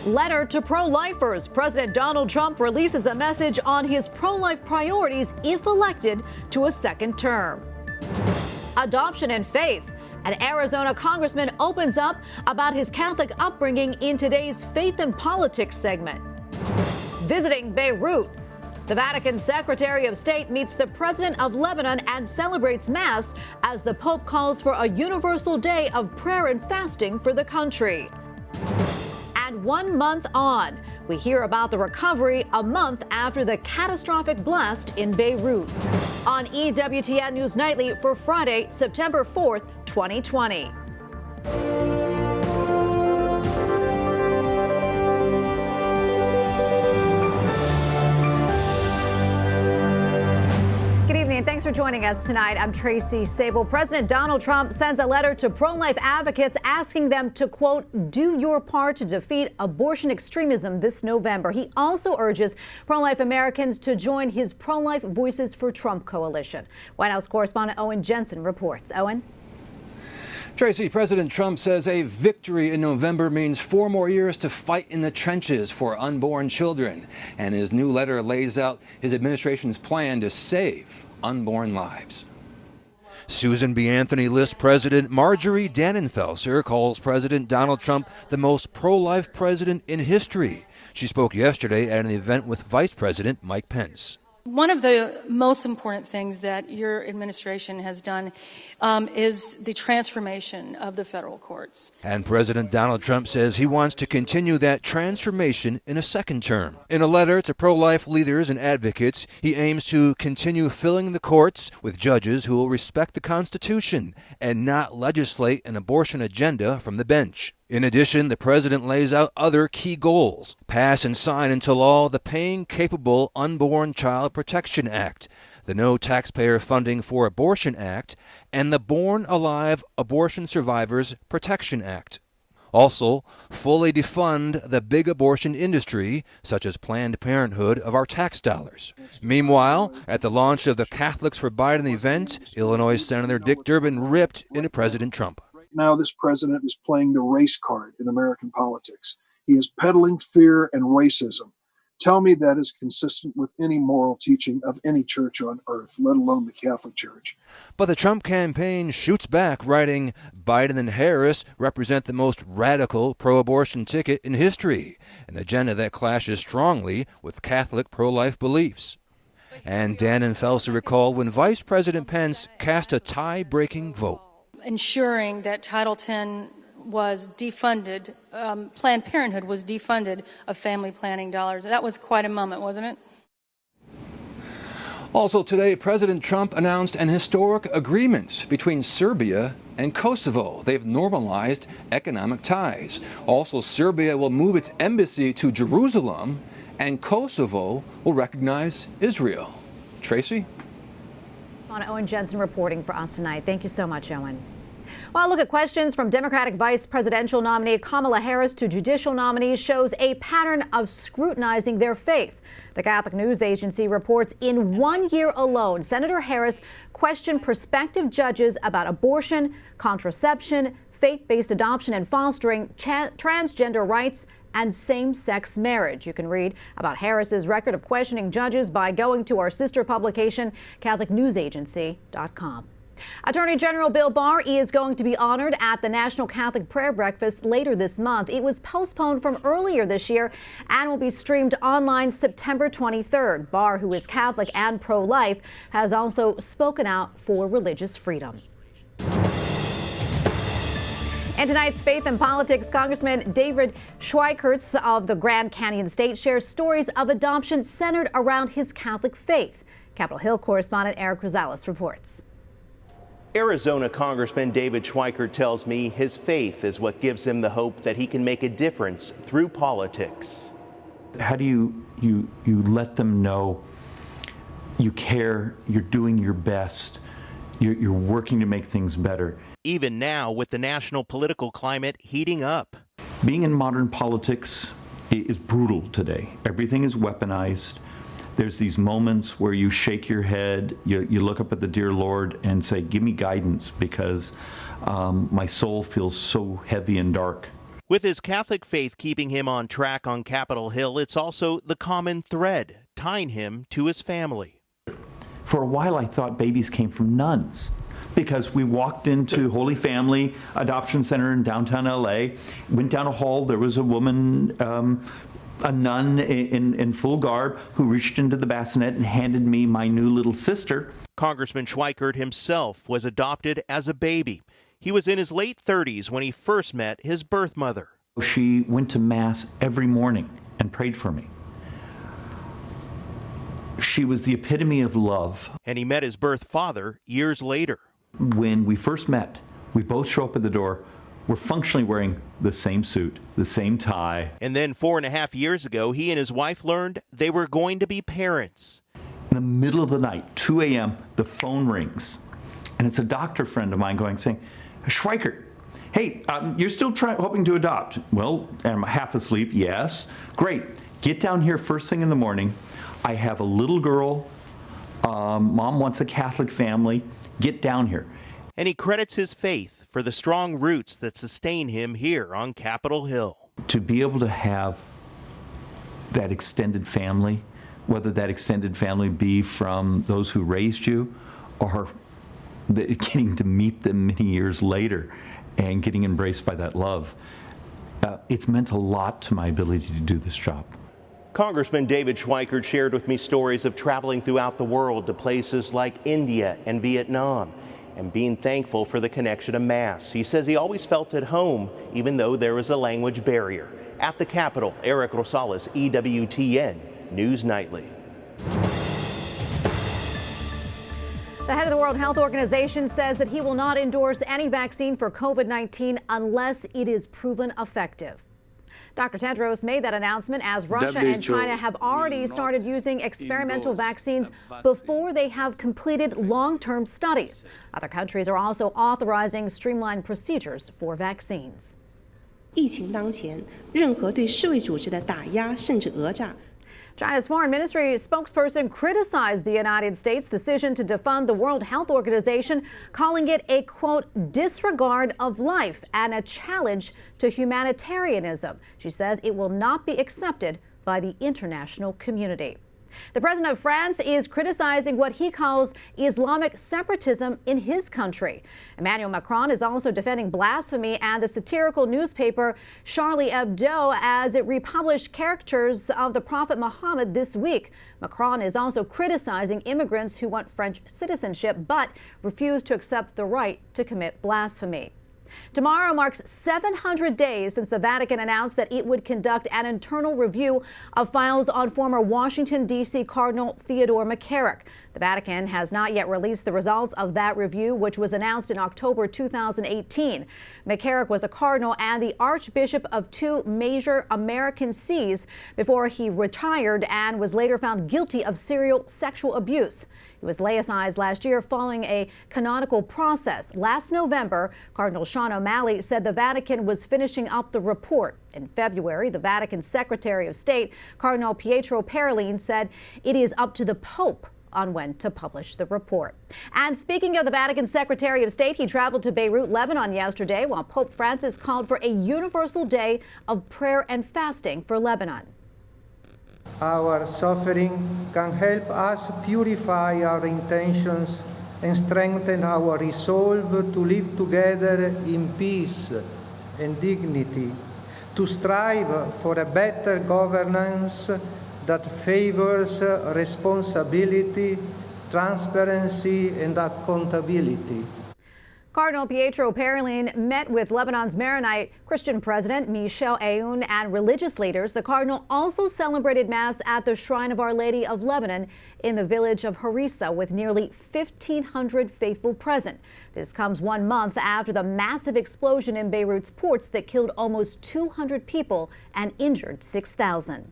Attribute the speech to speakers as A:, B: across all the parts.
A: Letter to pro-lifers. President Donald Trump releases a message on his pro-life priorities if elected to a second term. Adoption and faith. An Arizona congressman opens up about his Catholic upbringing in today's Faith and Politics segment. Visiting Beirut. The Vatican Secretary of State meets the President of Lebanon and celebrates Mass as the Pope calls for a universal day of prayer and fasting for the country. And 1 month on, we hear about the recovery a month after the catastrophic blast in Beirut. On EWTN News Nightly for Friday, September 4th, 2020. Good evening and thanks for joining us tonight. I'm Tracy Sable. President Donald Trump sends a letter to pro-life advocates asking them to, quote, do your part to defeat abortion extremism this November. He also urges pro-life Americans to join his Pro-Life Voices for Trump coalition. White House correspondent Owen Jensen reports. Owen?
B: Tracy, President Trump says a victory in November means 4 more years to fight in the trenches for unborn children. And his new letter lays out his administration's plan to save unborn lives. Susan B. Anthony List President Marjorie Dannenfelser calls President Donald Trump the most pro-life president in history. She spoke yesterday at an event with Vice President Mike Pence.
C: One of the most important things that your administration has done is the transformation of the federal courts.
B: And President Donald Trump says he wants to continue that transformation in a second term. In a letter to pro-life leaders and advocates, he aims to continue filling the courts with judges who will respect the Constitution and not legislate an abortion agenda from the bench. In addition, the president lays out other key goals. Pass and sign into law the Paying Capable Unborn Child Protection Act, the No Taxpayer Funding for Abortion Act, and the Born Alive Abortion Survivors Protection Act. Also, fully defund the big abortion industry, such as Planned Parenthood, of our tax dollars. Meanwhile, at the launch of the Catholics for Biden event, Illinois Senator Dick Durbin ripped into President Trump.
D: Now this president is playing the race card in American politics. He is peddling fear and racism. Tell me that is consistent with any moral teaching of any church on earth, let alone the Catholic Church.
B: But the Trump campaign shoots back, writing, Biden and Harris represent the most radical pro-abortion ticket in history, an agenda that clashes strongly with Catholic pro-life beliefs. And Dannenfelser recalled when Vice President Pence cast a tie-breaking vote.
C: Ensuring that Title X was defunded, Planned Parenthood was defunded of family planning dollars. That was quite a moment, wasn't it?
B: Also today, President Trump announced an historic agreement between Serbia and Kosovo. They've normalized economic ties. Also, Serbia will move its embassy to Jerusalem, and Kosovo will recognize Israel. Tracy?
A: Owen Jensen reporting for us tonight. Thank you so much, Owen. Well, look at questions from Democratic Vice Presidential nominee Kamala Harris to judicial nominees shows a pattern of scrutinizing their faith. The Catholic News Agency reports in 1 year alone, Senator Harris questioned prospective judges about abortion, contraception, faith-based adoption and fostering, transgender rights, and same-sex marriage. You can read about Harris's record of questioning judges by going to our sister publication, CatholicNewsAgency.com. Attorney General Bill Barr is going to be honored at the National Catholic Prayer Breakfast later this month. It was postponed from earlier this year and will be streamed online September 23rd. Barr, who is Catholic and pro-life, has also spoken out for religious freedom. In tonight's Faith and Politics, Congressman David Schweikert of the Grand Canyon State shares stories of adoption centered around his Catholic faith. Capitol Hill correspondent Eric Rosales reports.
E: Arizona Congressman David Schweikert tells me his faith is what gives him the hope that he can make a difference through politics.
F: How do you let them know you care, you're doing your best, you're working to make things better?
E: Even now, with the national political climate heating up.
F: Being in modern politics is brutal today. Everything is weaponized. There's these moments where you shake your head, you look up at the dear Lord and say, give me guidance because my soul feels so heavy and dark.
E: With his Catholic faith keeping him on track on Capitol Hill, it's also the common thread tying him to his family.
F: For a while, I thought babies came from nuns, because we walked into Holy Family Adoption Center in downtown LA, went down a hall, there was a woman, a nun in full garb, who reached into the bassinet and handed me my new little sister.
E: Congressman Schweikert himself was adopted as a baby. He was in his late 30s when he first met his birth mother.
F: She went to Mass every morning and prayed for me. She was the epitome of love.
E: And he met his birth father years later.
F: When we first met, we both show up at the door. We're functionally wearing the same suit, the same tie.
E: And then 4.5 years ago, he and his wife learned they were going to be parents.
F: In the middle of the night, 2 a.m., the phone rings. And it's a doctor friend of mine saying, Schweikert, hey, you're still hoping to adopt? Well, I'm half asleep, yes. Great. Get down here first thing in the morning. I have a little girl. Mom wants a Catholic family. Get down here.
E: And he credits his faith for the strong roots that sustain him here on Capitol Hill.
F: To be able to have that extended family, whether that extended family be from those who raised you or getting to meet them many years later and getting embraced by that love, it's meant a lot to my ability to do this job.
E: Congressman David Schweikert shared with me stories of traveling throughout the world to places like India and Vietnam and being thankful for the connection to Mass. He says he always felt at home, even though there was a language barrier. At the Capitol, Eric Rosales, EWTN News Nightly.
A: The head of the World Health Organization says that he will not endorse any vaccine for COVID-19 unless it is proven effective. Dr. Tedros made that announcement as Russia and China have already started using experimental vaccines before they have completed long-term studies. Other countries are also authorizing streamlined procedures for vaccines.
G: 疫情当前，任何对世卫组织的打压甚至讹诈。
A: China's foreign ministry spokesperson criticized the United States' decision to defund the World Health Organization, calling it a, quote, disregard of life and a challenge to humanitarianism. She says it will not be accepted by the international community. The president of France is criticizing what he calls Islamic separatism in his country. Emmanuel Macron is also defending blasphemy and the satirical newspaper Charlie Hebdo as it republished caricatures of the Prophet Muhammad this week. Macron is also criticizing immigrants who want French citizenship but refuse to accept the right to commit blasphemy. Tomorrow marks 700 days since the Vatican announced that it would conduct an internal review of files on former Washington, D.C. Cardinal Theodore McCarrick. The Vatican has not yet released the results of that review, which was announced in October 2018. McCarrick was a cardinal and the archbishop of two major American sees before he retired and was later found guilty of serial sexual abuse. He was laicized last year following a canonical process. Last November, Cardinal Sean O'Malley said the Vatican was finishing up the report. In February, the Vatican Secretary of State, Cardinal Pietro Parolin, said it is up to the Pope on when to publish the report. And speaking of the Vatican Secretary of State, he traveled to Beirut, Lebanon yesterday, while Pope Francis called for a universal day of prayer and fasting for Lebanon.
H: Our suffering can help us purify our intentions and strengthen our resolve to live together in peace and dignity, to strive for a better governance that favors responsibility, transparency, and accountability.
A: Cardinal Pietro Parolin met with Lebanon's Maronite Christian President Michel Aoun and religious leaders. The cardinal also celebrated Mass at the Shrine of Our Lady of Lebanon in the village of Harissa with nearly 1,500 faithful present. This comes 1 month after the massive explosion in Beirut's ports that killed almost 200 people and injured 6,000.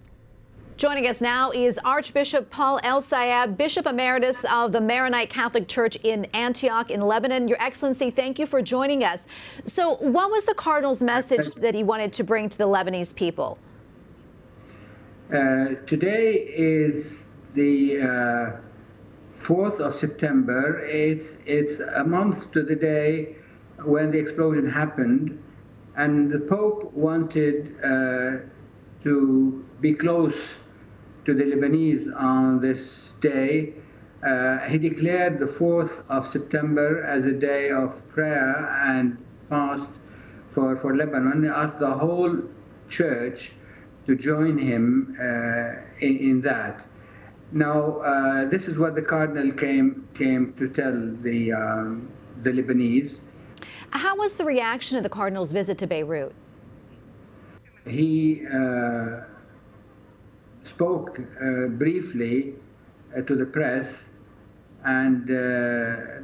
A: Joining us now is Archbishop Paul El-Sayed, Bishop Emeritus of the Maronite Catholic Church in Antioch in Lebanon. Your Excellency, thank you for joining us. So what was the Cardinal's message that he wanted to bring to the Lebanese people?
I: Today is the 4th of September. It's a month to the day when the explosion happened. And the Pope wanted to be close to the Lebanese on this day. He declared the 4th of September as a day of prayer and fast for Lebanon. He asked the whole church to join him in that. Now, this is what the Cardinal came to tell the Lebanese.
A: How was the reaction of the Cardinal's visit to Beirut?
I: He spoke briefly to the press, and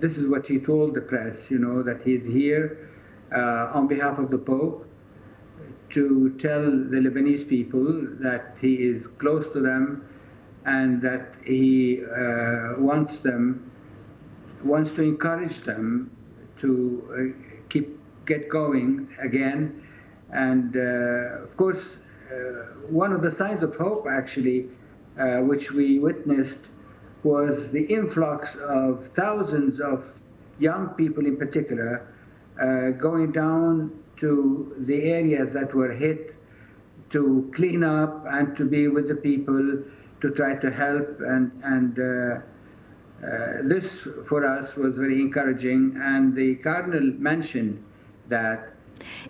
I: this is what he told the press, that he's here on behalf of the Pope to tell the Lebanese people that he is close to them and that he wants to encourage them to get going again. And of course, one of the signs of hope, actually, which we witnessed, was the influx of thousands of young people in particular going down to the areas that were hit to clean up and to be with the people, to try to help. And this, for us, was very encouraging. And the Cardinal mentioned that.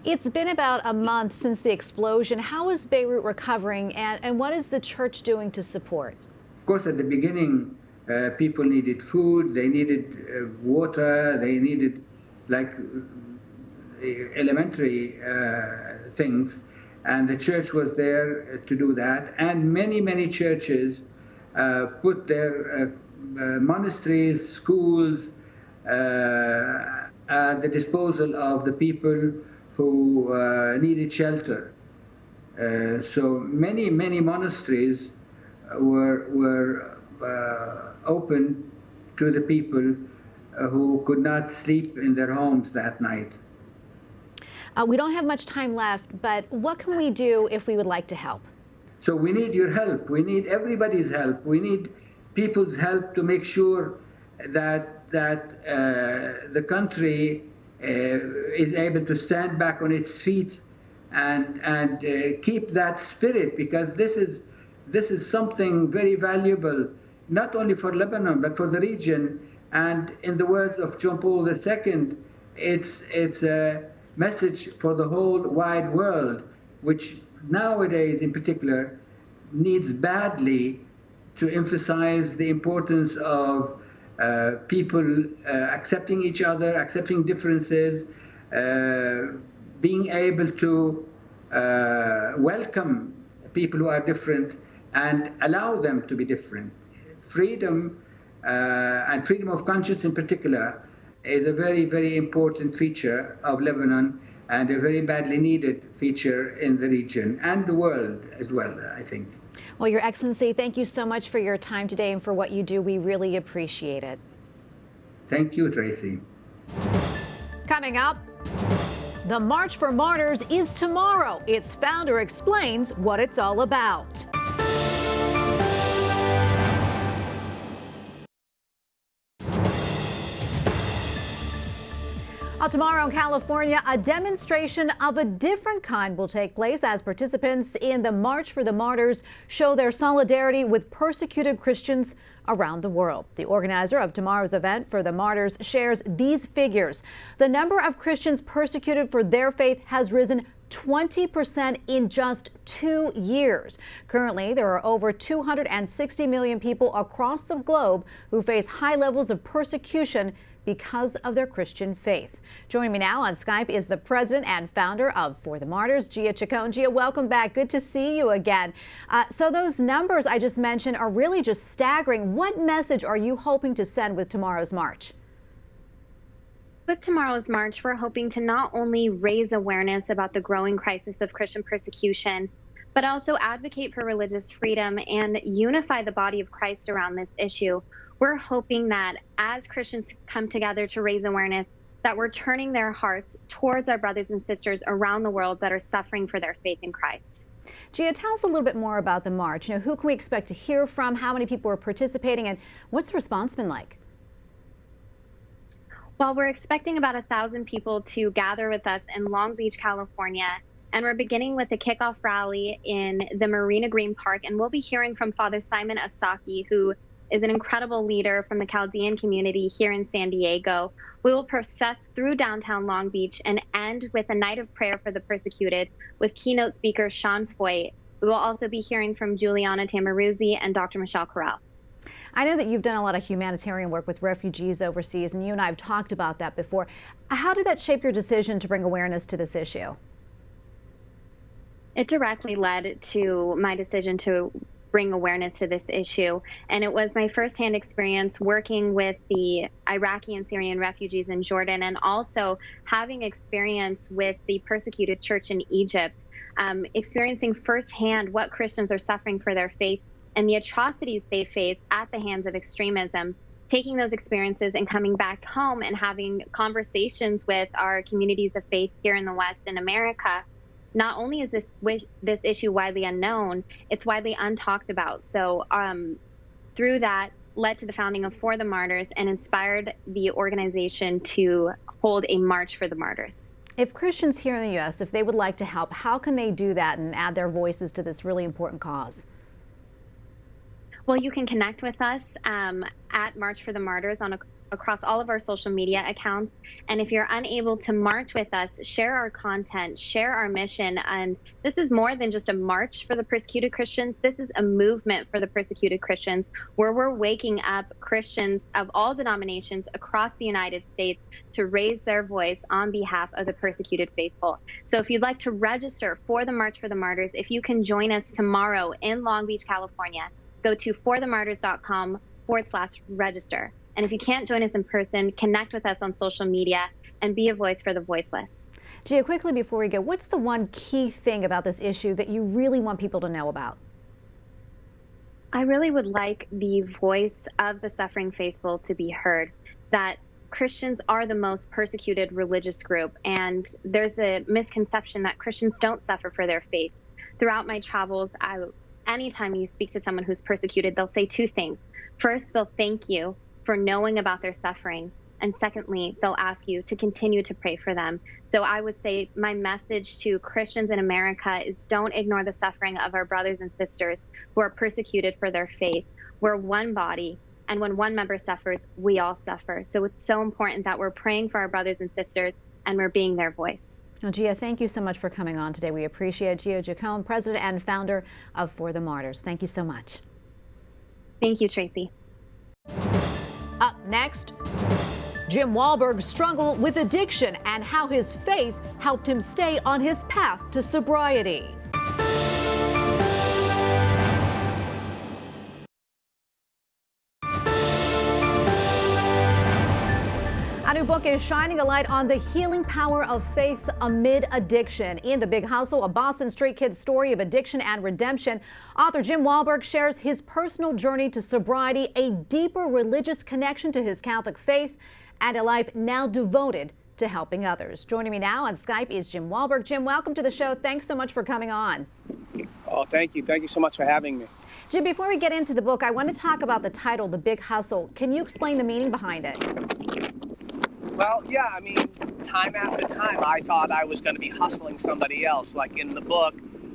A: It's been about a month since the explosion. How is Beirut recovering, and what is the church doing to support?
I: Of course, at the beginning, people needed food, they needed water, they needed elementary things, and the church was there to do that. And many churches put their monasteries, schools at the disposal of the people who needed shelter. So many monasteries were open to the people who could not sleep in their homes that night.
A: We don't have much time left, but what can we do if we would like to help?
I: So we need your help. We need everybody's help. We need people's help to make sure that the country is able to stand back on its feet and keep that spirit, because this is something very valuable, not only for Lebanon but for the region. And in the words of John Paul II, it's a message for the whole wide world, which nowadays in particular needs badly to emphasize the importance of people accepting each other, accepting differences, being able to welcome people who are different and allow them to be different. Freedom and freedom of conscience in particular is a very, very important feature of Lebanon, and a very badly needed feature in the region and the world as well, I think.
A: Well, Your Excellency, thank you so much for your time today and for what you do. We really appreciate it.
I: Thank you, Tracy.
A: Coming up, the March for Martyrs is tomorrow. Its founder explains what it's all about. Tomorrow in California, a demonstration of a different kind will take place as participants in the March for the Martyrs show their solidarity with persecuted Christians around the world. The organizer of tomorrow's event for the Martyrs shares these figures. The number of Christians persecuted for their faith has risen 20% in just 2 years. Currently, there are over 260 million people across the globe who face high levels of persecution because of their Christian faith. Joining me now on Skype is the president and founder of For the Martyrs, ytsync-en. Gia, welcome back. Good to see you again. So those numbers I just mentioned are really just staggering. What message are you hoping to send with tomorrow's march?
J: With tomorrow's march, we're hoping to not only raise awareness about the growing crisis of Christian persecution, but also advocate for religious freedom and unify the body of Christ around this issue. We're hoping that as Christians come together to raise awareness, that we're turning their hearts towards our brothers and sisters around the world that are suffering for their faith in Christ.
A: Gia, tell us a little bit more about the march. Who can we expect to hear from? How many people are participating, and what's the response been like?
J: Well, we're expecting about 1,000 people to gather with us in Long Beach, California. And we're beginning with a kickoff rally in the Marina Green Park. And we'll be hearing from Father Simon Asaki, who is an incredible leader from the Chaldean community here in San Diego. We will process through downtown Long Beach and end with a night of prayer for the persecuted with keynote speaker Sean Foyt. We will also be hearing from Juliana Tamaruzzi and Dr. Michelle Corral.
A: I know that you've done a lot of humanitarian work with refugees overseas, and you and I have talked about that before. How did that shape your decision to bring awareness to this issue?
J: It directly led to my decision to bring awareness to this issue. And it was my firsthand experience working with the Iraqi and Syrian refugees in Jordan, and also having experience with the persecuted church in Egypt, experiencing firsthand what Christians are suffering for their faith and the atrocities they face at the hands of extremism. Taking those experiences and coming back home and having conversations with our communities of faith here in the West in America, not only is this issue widely unknown, it's widely untalked about. So through that, led to the founding of For the Martyrs and inspired the organization to hold a March for the Martyrs.
A: If Christians here in the U.S., if they would like to help, how can they do that and add their voices to this really important cause?
J: Well, you can connect with us at March for the Martyrs across all of our social media accounts. And if you're unable to march with us, share our content, share our mission. And this is more than just a march for the persecuted Christians. This is a movement for the persecuted Christians, where we're waking up Christians of all denominations across the United States to raise their voice on behalf of the persecuted faithful. So if you'd like to register for the March for the Martyrs, if you can join us tomorrow in Long Beach, California, go to forthemartyrs.com/register. And if you can't join us in person, connect with us on social media and be a voice for the voiceless.
A: Gia, quickly before we go, what's the one key thing about this issue that you really want people to know about?
J: I really would like the voice of the suffering faithful to be heard, that Christians are the most persecuted religious group, and there's a misconception that Christians don't suffer for their faith. Throughout my travels, anytime you speak to someone who's persecuted, they'll say two things. First, they'll thank you for knowing about their suffering. And secondly, they'll ask you to continue to pray for them. So I would say my message to Christians in America is don't ignore the suffering of our brothers and sisters who are persecuted for their faith. We're one body, and when one member suffers, we all suffer. So it's so important that we're praying for our brothers and sisters and we're being their voice.
A: Well, Gia, thank you so much for coming on today. We appreciate it. Gia Jacome, president and founder of For the Martyrs. Thank you so much.
J: Thank you, Tracy.
A: Up next, Jim Wahlberg's struggle with addiction and how his faith helped him stay on his path to sobriety. A new book is shining a light on the healing power of faith amid addiction. In The Big Hustle, a Boston street kid's story of addiction and redemption, author Jim Wahlberg shares his personal journey to sobriety, a deeper religious connection to his Catholic faith, and a life now devoted to helping others. Joining me now on Skype is Jim Wahlberg. Jim, welcome to the show. Thanks so much for coming on.
K: Oh, thank you. Thank you so much for having me.
A: Jim, before we get into the book, I want to talk about the title, The Big Hustle. Can you explain the meaning behind it?
K: Well, yeah, I mean, time after time, I thought I was going to be hustling somebody else. Like in the book,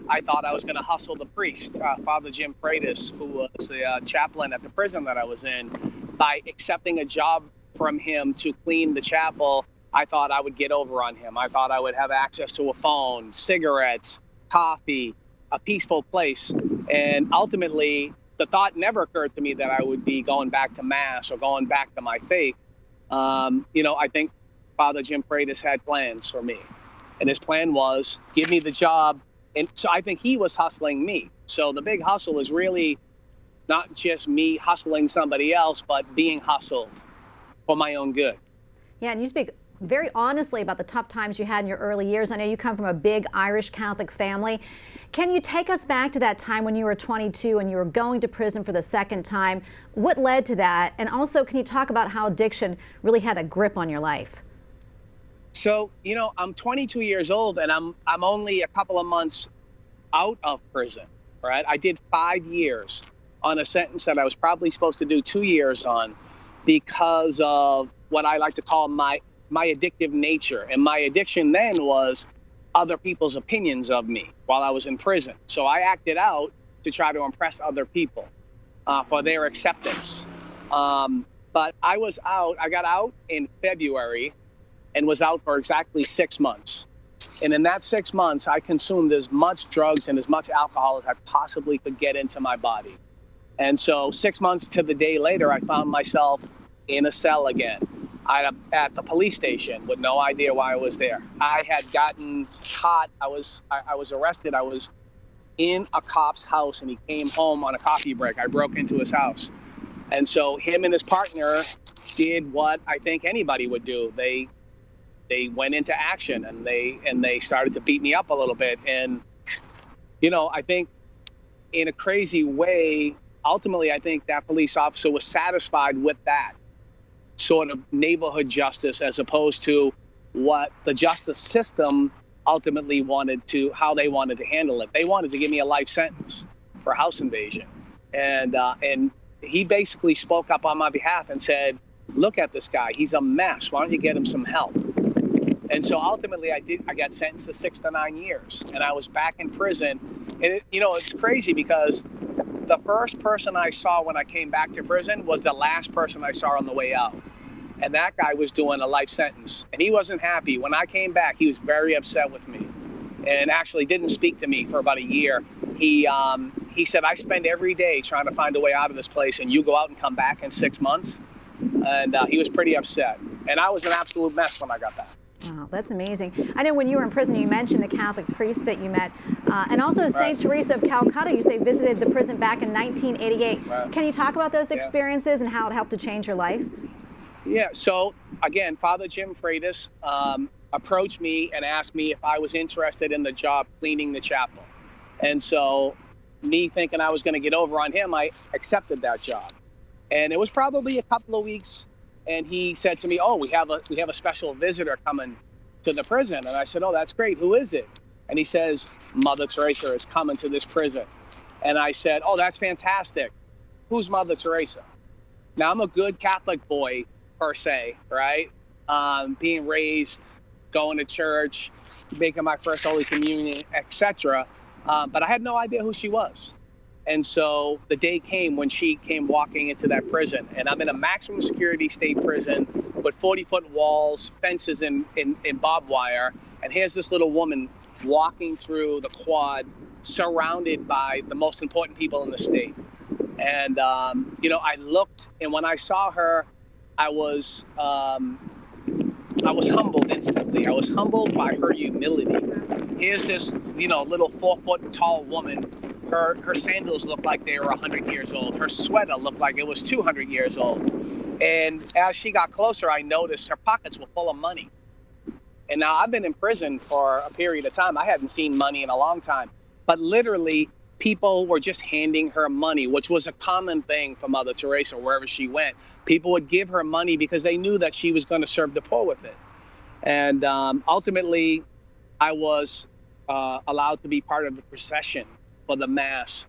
K: I thought I was going to hustle the priest, Father Jim Freitas, who was the chaplain at the prison that I was in. By accepting a job from him to clean the chapel, I thought I would get over on him. I thought I would have access to a phone, cigarettes, coffee, a peaceful place. And ultimately, the thought never occurred to me that I would be going back to Mass or going back to my faith. I think Father Jim Freitas had plans for me, and his plan was give me the job. And so I think he was hustling me. So the big hustle is really not just me hustling somebody else, but being hustled for my own good.
A: Yeah, and you speak very honestly about the tough times you had in your early years. I know you come from a big Irish Catholic family. Can you take us back to that time when you were 22 and you were going to prison for the second time? What led to that? And also, can you talk about how addiction really had a grip on your life?
K: So, I'm 22 years old and I'm only a couple of months out of prison, right? I did 5 years on a sentence that I was probably supposed to do 2 years on because of what I like to call my addictive nature. And my addiction then was other people's opinions of me while I was in prison. So I acted out to try to impress other people for their acceptance. But I got out in February and was out for exactly 6 months. And in that 6 months, I consumed as much drugs and as much alcohol as I possibly could get into my body. And so 6 months to the day later, I found myself in a cell again. At the police station with no idea why I was there. I had gotten caught. I was arrested. I was in a cop's house, and he came home on a coffee break. I broke into his house. And so him and his partner did what I think anybody would do. They went into action, and they started to beat me up a little bit. And, you know, I think in a crazy way, ultimately, I think that police officer was satisfied with that sort of neighborhood justice as opposed to what the justice system ultimately how they wanted to handle it. They wanted to give me a life sentence for house invasion. And he basically spoke up on my behalf and said, look at this guy. He's a mess. Why don't you get him some help? And so ultimately I got sentenced to 6 to 9 years, and I was back in prison. And it's crazy because the first person I saw when I came back to prison was the last person I saw on the way out. And that guy was doing a life sentence. And he wasn't happy. When I came back, he was very upset with me and actually didn't speak to me for about a year. He said, I spend every day trying to find a way out of this place, and you go out and come back in 6 months. And he was pretty upset. And I was an absolute mess when I got back.
A: Wow, that's amazing. I know when you were in prison, you mentioned the Catholic priest that you met, and also St. Teresa of Calcutta, you say visited the prison back in 1988. Right. Can you talk about those experiences and how it helped to change your life?
K: Yeah, so again, Father Jim Freitas approached me and asked me if I was interested in the job cleaning the chapel. And so me thinking I was going to get over on him, I accepted that job. And it was probably a couple of weeks. And he said to me, oh, we have a special visitor coming to the prison. And I said, oh, that's great. Who is it? And he says, Mother Teresa is coming to this prison. And I said, oh, that's fantastic. Who's Mother Teresa? Now, I'm a good Catholic boy, per se, right? Being raised, going to church, making my first Holy Communion, etc. But I had no idea who she was. And so the day came when she came walking into that prison, and I'm in a maximum security state prison with 40-foot walls, fences in barbed wire. And here's this little woman walking through the quad, surrounded by the most important people in the state. And, I looked, and when I saw her, I was humbled instantly. I was humbled by her humility. Here's this, little 4-foot tall woman. Her sandals looked like they were 100 years old. Her sweater looked like it was 200 years old. And as she got closer, I noticed her pockets were full of money. And now I've been in prison for a period of time. I hadn't seen money in a long time. But literally, people were just handing her money, which was a common thing for Mother Teresa wherever she went. People would give her money because they knew that she was going to serve the poor with it. And ultimately, I was allowed to be part of the procession for the mass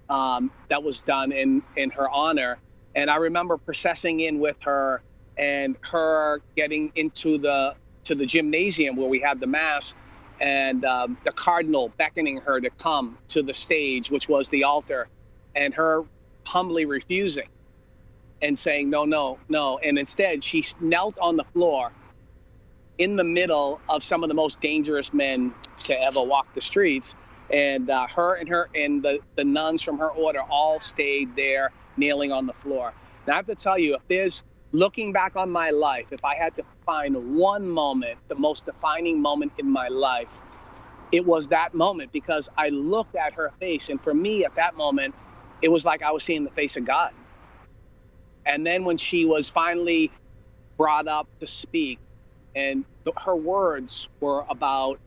K: that was done in her honor. And I remember processing in with her and her getting into the gymnasium where we had the mass, and the cardinal beckoning her to come to the stage, which was the altar, and her humbly refusing and saying, no, no, no. And instead, she knelt on the floor in the middle of some of the most dangerous men to ever walk the streets. And her and the nuns from her order all stayed there kneeling on the floor. Now, I have to tell you, if there's looking back on my life, if I had to find one moment, the most defining moment in my life, it was that moment, because I looked at her face. And for me at that moment, it was like I was seeing the face of God. And then when she was finally brought up to speak, and her words were about,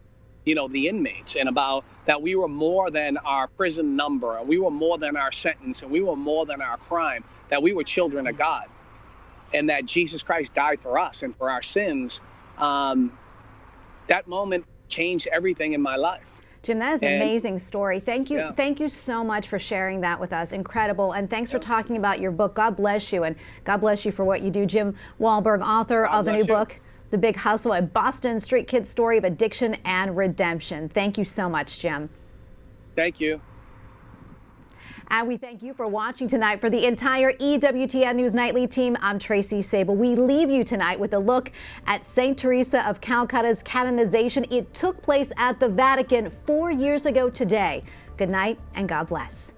K: the inmates, and about that we were more than our prison number, and we were more than our sentence, and we were more than our crime, that we were children of God, and that Jesus Christ died for us and for our sins. That moment changed everything in my life.
A: Jim, that is an amazing story. Thank you.
K: Yeah.
A: Thank you so much for sharing that with us. Incredible. And thanks for talking about your book. God bless you. And God bless you for what you do. Jim Wahlberg, author of the new book, The Big Hustle, a Boston street kid story of addiction and redemption. Thank you so much, Jim.
K: Thank you.
A: And we thank you for watching tonight. For the entire EWTN News Nightly team, I'm Tracy Sable. We leave you tonight with a look at St. Teresa of Calcutta's canonization. It took place at the Vatican 4 years ago today. Good night and God bless.